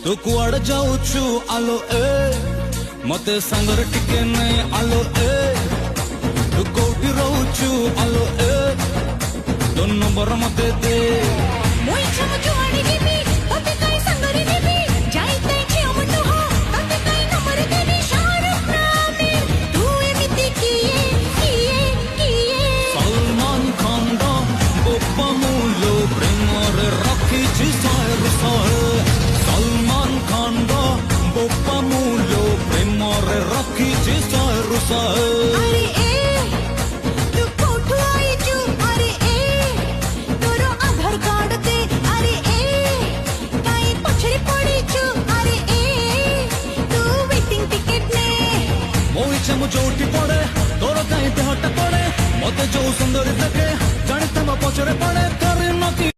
तू कुआड़ जाऊछु आलो ए मते संगर टिके नहीं आलो ए तू कोटी रहूछु आलो ए तो नंबर मते दे मोई छम जुआड़ी देबी तते काई संगरी देबी जाईते छेमटो हो तते काई नंबर देबी शाहरुख आमिर तू एमिति किए सलमान खान दा बोपा मुलो प्रेमर रखी छी सायर सायर सलमान खान दा बोपा मुलो प्रेमर रखी छी सायर सायर अरे ए तू कोठू आईचू अरे ए तोरो आधार कार्ड दे अरे ए काई पछरी पड़ीचू अरे ए तू वेटिंग टिकट ने मोई छम जोटी पड़े तोर काई देहटा पड़े मते जो सुंदर देखे जाने तम पछरे पड़े करे नकी